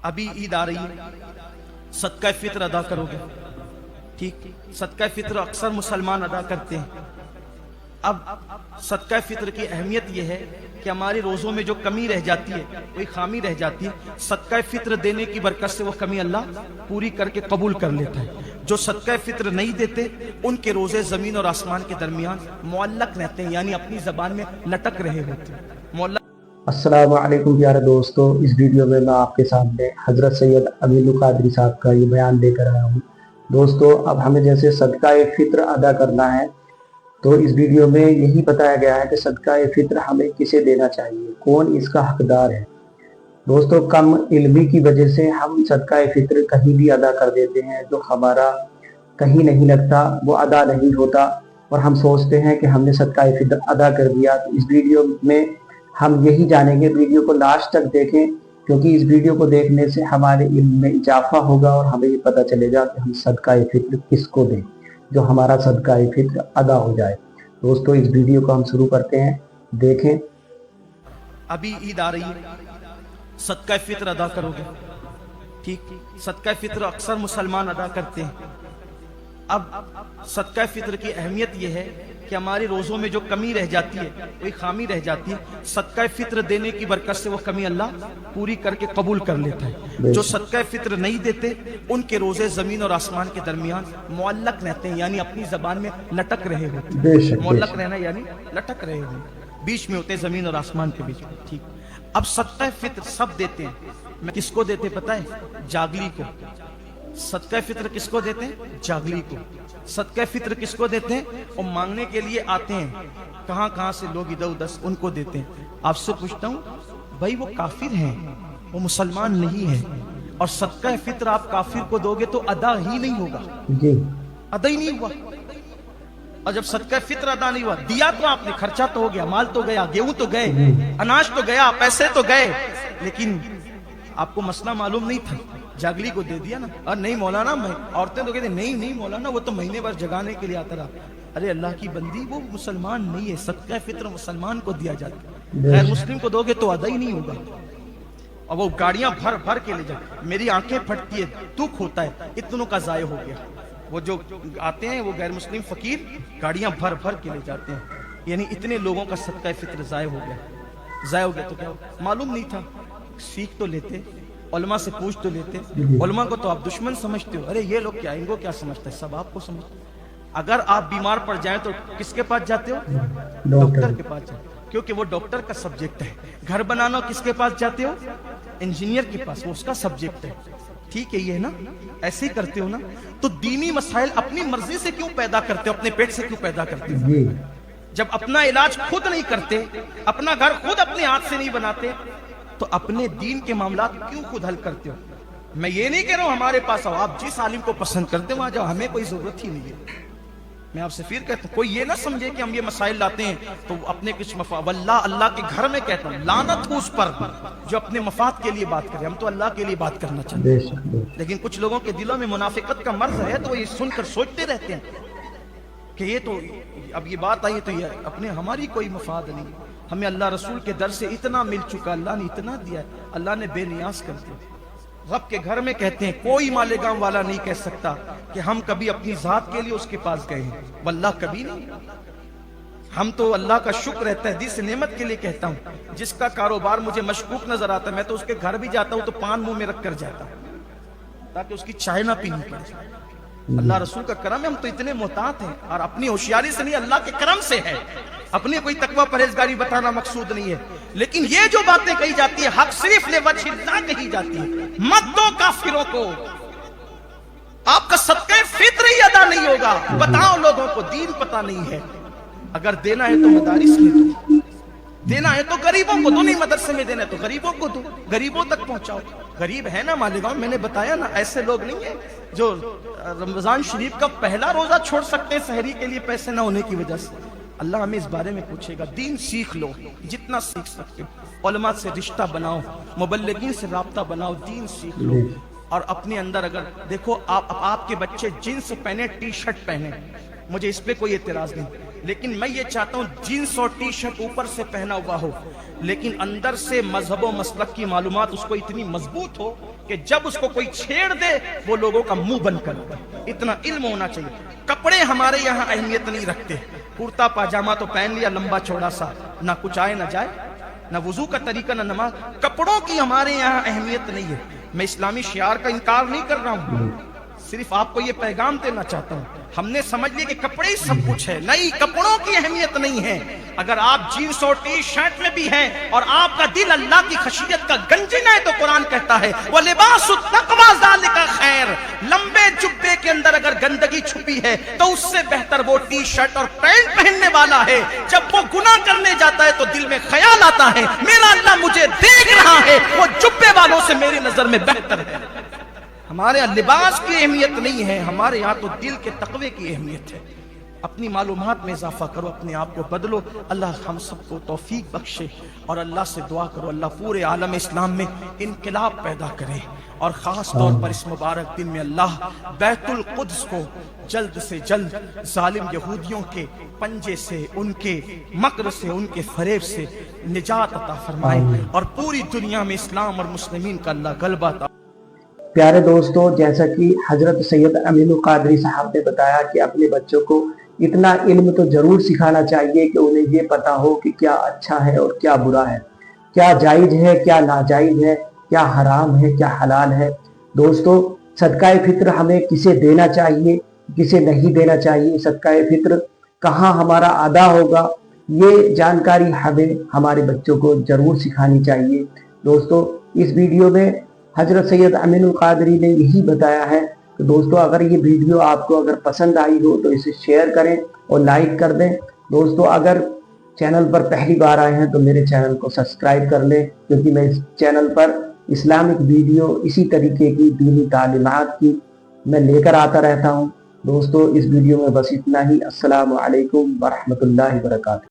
अभी ईद आ रही है, सदका फित्र अदा करोगे। ठीक, सदका फित्र अक्सर मुसलमान अदा करते हैं। अब सदका फित्र की अहमियत यह है कि हमारे रोज़ों में जो कमी रह जाती है, कोई खामी रह जाती है, सदका फित्र देने की बरकत से वो कमी अल्लाह पूरी करके कबूल कर लेता है। जो सदका फित्र नहीं देते उनके रोज़े ज़मीन और आसमान के दरमियान मुअल्लक रहते हैं, यानी अपनी ज़बान में लटक रहे होते हैं। अस्सलाम वालेकुम प्यारे दोस्तों, इस वीडियो में मैं आपके सामने हज़रत सैयद अमीनुल कादरी साहब का ये बयान लेकर आया हूँ। दोस्तों, अब हमें जैसे सदका फित्र अदा करना है, तो इस वीडियो में यही बताया गया है कि सदका फित्र हमें किसे देना चाहिए, कौन इसका हकदार है। दोस्तों, कम इल्मी की वजह से हम सदका फित्र कहीं भी अदा कर देते हैं, जो हमारा कहीं नहीं लगता, वो अदा नहीं होता और हम सोचते हैं कि हमने सदका फित्र अदा कर दिया। तो इस वीडियो में हम यही जानेंगे, वीडियो को लास्ट तक देखें, क्योंकि इस वीडियो को देखने से हमारे इल्म में इजाफा होगा और हमें ये पता चलेगा कि हम सदका फित्र किसको दें, जो हमारा सदका फित्र अदा हो जाए। दोस्तों, इस वीडियो को हम शुरू करते हैं, देखें। अभी ईद आ रही है, सदका फित्र अदा करोगे। ठीक, सदका फित्र अक्सर मुसलमान अदा करते हैं। अब सदका फित्र की अहमियत यह है कि हमारे रोज़ों में जो कमी रह जाती है, कोई खामी रह जाती है, सदका फित्र देने की बरकत से वो कमी अल्लाह पूरी करके कबूल कर लेता है। जो सदका फित्र नहीं देते उनके रोज़े ज़मीन और आसमान के दरमियान मुअल्लक रहते हैं, यानी अपनी ज़बान में लटक रहे होते हैं। मुअल्लक रहना यानी लटक रहे होते, बीच में होते ज़मीन और आसमान के बीच में। ठीक, अब सदका फित्र सब देते हैं। मैं किसको देते पता है? जागली को। सदका फित्र किसको देते हैं? जागली को। सदका फित्र किसको देते हैं? और मांगने के लिए आते हैं, कहां कहां से लोग इधर उधर, उनको देते हैं। आपसे पूछता हूं, भाई वो काफिर हैं, वो मुसलमान नहीं है, और सदका फित्र आप काफिर को दोगे तो अदा ही नहीं होगा जी, अदा ही नहीं हुआ। और जब सदका फित्र अदा नहीं हुआ, दिया तो आपने, खर्चा तो हो गया, माल तो गया, गेहूं तो गए, अनाज तो गया, पैसे तो गए, लेकिन आपको मसला मालूम नहीं था, जागली को दे दिया ना। और नहीं मौलाना, मैं औरतें तो कहते नहीं मौलाना, वो तो महीने भर जगाने के लिए आता रहा। अरे अल्लाह की बंदी, वो मुसलमान नहीं है, सदका फित्र मुसलमान को दिया जाता है, गैर मुस्लिम को दोगे तो अदा ही नहीं होगा। और वो गाड़ियां भर भर के ले जाए, मेरी आंखें फटती है, दुख होता है, इतनों का जाय हो गया। वो जो आते हैं वो गैर मुस्लिम फकीर गाड़ियां भर भर के ले जाते हैं, यानी इतने लोगों का सदका फित्र जाय हो गया। जाय हो गया तो क्या, मालूम नहीं था, सीख तो लेते, उलमा से पूछ तो लेते। उलमा को तो आप दुश्मन समझते हो, अरे ये लोग क्या, इनको क्या समझते हैं, सब आपको समझते। अगर आप बीमार पड़ जाए तो किसके पास जाते हो? डॉक्टर के पास जाते, क्योंकि वो डॉक्टर का सब्जेक्ट है। घर बनाना किसके पास जाते हो? इंजीनियर के पास, वो उसका सब्जेक्ट है। ठीक है, ये है ना, ऐसे ही करते हो ना। तो दीनी मसाइल अपनी मर्जी से क्यों पैदा करते हो, अपने पेट से क्यों पैदा करते हो? जब अपना इलाज खुद नहीं करते, अपना घर खुद अपने हाथ से नहीं बनाते, तो अपने दीन के मामला क्यों खुद हल करते हो? मैं ये नहीं कह रहा हूं हमारे पास आओ, आप जिस आलिम को पसंद करते हो वहां जाओ, हमें कोई जरूरत ही नहीं है। मैं आपसे फिर कहता हूं, कोई ये ना समझे कि हम ये मसाइल लाते हैं तो अपने कुछ वल्लाह, अल्लाह के घर में कहता हूं, लानत हो उस पर जो अपने मफाद के लिए बात करे। हम तो अल्लाह के लिए बात करना चाहते हैं, लेकिन कुछ लोगों के दिलों में मुनाफिकत का मर्ज है, तो ये सुनकर सोचते रहते हैं कि ये तो अब ये बात आई तो ये अपने, हमारी कोई मफाद नहीं। हमें अल्लाह रसूल के दर से इतना मिल चुका, अल्लाह ने इतना दिया, अल्लाह ने बेनियाज कर दिया। रब के घर में कहते हैं, कोई मालेगाम वाला नहीं कह सकता कि हम कभी अपनी जात के लिए उसके पास गए हैं, वल्लाह कभी नहीं। हम तो अल्लाह का शुक्र है, तहदीस नेमत के लिए कहता हूं। जिसका कारोबार मुझे मशकूक नजर आता है, मैं तो उसके घर भी जाता हूं तो पान मुंह में रख कर जाता हूं, ताकि उसकी चाय ना पीनी पड़े। अल्लाह रसूल का करम है, हम तो इतने मोहतात हैं, और अपनी होशियारी से नहीं, अल्लाह के करम से है। अपने कोई तकवा परहेजगारी बताना मकसूद नहीं है, लेकिन ये जो बातें कही जाती है, हक सिर्फ लेवजिल्लाह कही जाती है। मत दो काफिरों को, आपका सदका फित्र ही अदा नहीं होगा। बताओ लोगों को, दीन पता नहीं है। अगर देना है तो मदारिस में दो, देना है तो गरीबों को दो, नहीं मदरसे में देना है तो गरीबों को दो, गरीबों तक पहुंचाओ। गरीब है ना मालेगांव, मैंने बताया ना, ऐसे लोग नहीं है जो रमजान शरीफ का पहला रोजा छोड़ सकते हैं सहरी के लिए पैसे ना होने की वजह से। अल्लाह हमें इस बारे में पूछेगा। दीन सीख लो जितना सीख सकते हो, उलमा से रिश्ता बनाओ, मुबल्लिगीन से राब्ता बनाओ, दीन सीख लो। और अपने अंदर अगर देखो, आपके बच्चे जींस पहने, टी शर्ट पहने, मुझे इस पे कोई एतराज नहीं, لیکن میں یہ چاہتا ہوں جینس اور ٹی شرٹ اوپر سے پہنا ہوا ہو لیکن اندر سے مذہب و مسلک کی معلومات اس کو اتنی مضبوط ہو کہ جب اس کو کوئی چھیڑ دے وہ لوگوں کا منہ بند کر دے. اتنا علم ہونا چاہیے. کپڑے ہمارے یہاں اہمیت نہیں رکھتے. کرتا پاجامہ تو پہن لیا لمبا چوڑا سا, نہ کچھ آئے نہ جائے, نہ وضو کا طریقہ نہ نماز. کپڑوں کی ہمارے یہاں اہمیت نہیں ہے. میں اسلامی شعار کا انکار نہیں کر رہا ہوں, صرف آپ کو یہ پیغام دینا چاہتا ہوں. ہم نے سمجھ لیا کہ کپڑے ہی سب کچھ ہے. نہیں, کپڑوں کی اہمیت نہیں ہے. اگر آپ جینس اور ٹی شرٹ میں بھی ہیں اور آپ کا دل اللہ کی خشیت کا گنجن ہے تو قرآن کہتا ہے وَلِبَاسُ التَّقْوَىٰ ذَلِكَ خَيْرٌ. لمبے جبے کے اندر اگر گندگی چھپی ہے تو اس سے بہتر وہ ٹی شرٹ اور پینٹ پہننے والا ہے. جب وہ گناہ کرنے جاتا ہے تو دل میں خیال آتا ہے میرا اللہ مجھے دیکھ رہا ہے, وہ جبے والوں سے میری نظر میں بہتر ہے. ہمارے یہاں لباس کی اہمیت نہیں ہے, ہمارے یہاں تو دل کے تقوی کی اہمیت ہے. اپنی معلومات میں اضافہ کرو, اپنے آپ کو بدلو. اللہ ہم سب کو توفیق بخشے اور اللہ سے دعا کرو اللہ پورے عالم اسلام میں انقلاب پیدا کرے اور خاص طور پر اس مبارک دن میں اللہ بیت القدس کو جلد سے جلد ظالم یہودیوں کے پنجے سے, ان کے مکر سے, ان کے فریب سے نجات عطا فرمائے اور پوری دنیا میں اسلام اور مسلمین کا اللہ غلبہ عطا. پیارے دوستو, جیسا کہ حضرت سید امین القادری صاحب نے بتایا کہ اپنے بچوں کو اتنا علم تو ضرور سکھانا چاہیے کہ انہیں یہ پتا ہو کہ کیا اچھا ہے اور کیا برا ہے, کیا جائز ہے کیا ناجائز ہے, کیا حرام ہے کیا حلال ہے. دوستو, صدقہ فطر ہمیں کسے دینا چاہیے کسے نہیں دینا چاہیے, صدقہ فطر کہاں ہمارا ادا ہوگا, یہ جانکاری ہمیں ہمارے بچوں کو ضرور سکھانی چاہیے. دوستو, اس ویڈیو میں حضرت سید امین القادری نے یہی بتایا ہے. تو دوستو, اگر یہ ویڈیو آپ کو اگر پسند آئی ہو تو اسے شیئر کریں اور لائک کر دیں. دوستو, اگر چینل پر پہلی بار آئے ہیں تو میرے چینل کو سبسکرائب کر لیں, کیونکہ میں اس چینل پر اسلامک ویڈیو اسی طریقے کی دینی تعلیمات کی میں لے کر آتا رہتا ہوں. دوستو, اس ویڈیو میں بس اتنا ہی. السلام علیکم ورحمۃ اللہ وبرکاتہ.